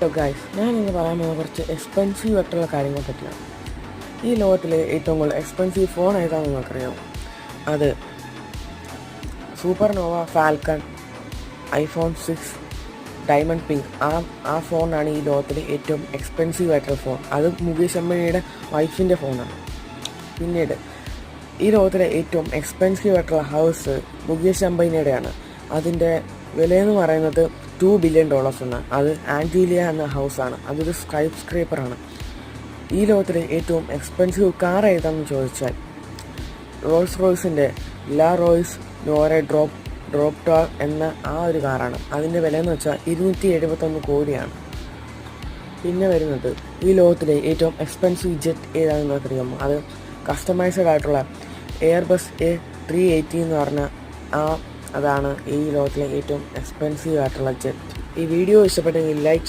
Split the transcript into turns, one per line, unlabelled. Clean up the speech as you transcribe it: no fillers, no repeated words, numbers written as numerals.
Hello guys, ഞാനിന്ന് പറയാൻ പോകുന്ന കുറച്ച് എക്സ്പെൻസീവ് ആയിട്ടുള്ള കാര്യങ്ങളെ പറ്റിയാണ്. ഈ ലോകത്തിലെ ഏറ്റവും കൂടുതൽ എക്സ്പെൻസീവ് ഫോൺ ഏതാണെന്ന് നിങ്ങൾക്കറിയാമോ? അത് supernova falcon iPhone 6 diamond pink. ആ ഫോണാണ് ഈ ലോകത്തിലെ ഏറ്റവും എക്സ്പെൻസീവ് ആയിട്ടുള്ള ഫോൺ. അത് മുകേഷ് അംബാനിയുടെ വൈഫിൻ്റെ ഫോണാണ്. പിന്നീട് ഈ ലോകത്തിലെ ഏറ്റവും എക്സ്പെൻസീവ് ആയിട്ടുള്ള ഹൗസ് മുകേഷ് അംബാനിയുടെയാണ്. അതിൻ്റെ വിലയെന്ന് പറയുന്നത് $2 ബില്യൺ ആണ്. അത് ആൻറ്റീലിയ എന്ന ഹൗസാണ്. അതൊരു സ്കൈസ്ക്രേപ്പറാണ്. ഈ ലോകത്തിലെ ഏറ്റവും എക്സ്പെൻസീവ് കാർ ഏതാണെന്ന് ചോദിച്ചാൽ റോൾസ് റോയ്സിൻ്റെ ലാ റോയ്സ് നോറെ ഡ്രോപ്റ്റാർ എന്ന ആ ഒരു കാറാണ്. അതിൻ്റെ വിലയെന്ന് വെച്ചാൽ 271 കോടിയാണ്. പിന്നെ വരുന്നത് ഈ ലോകത്തിലെ ഏറ്റവും എക്സ്പെൻസീവ് ജെറ്റ് ഏതാണെന്ന് അറിയാമോ? അത് കസ്റ്റമൈസ്ഡ് ആയിട്ടുള്ള എയർബസ് A380 എന്ന് പറഞ്ഞ അതാണ് ഈ ലോകത്തിലെ ഏറ്റവും എക്സ്പെൻസീവ് ആയിട്ടുള്ള ജെറ്റ്. ഈ വീഡിയോ ഇഷ്ടപ്പെട്ടെങ്കിൽ ലൈക്ക്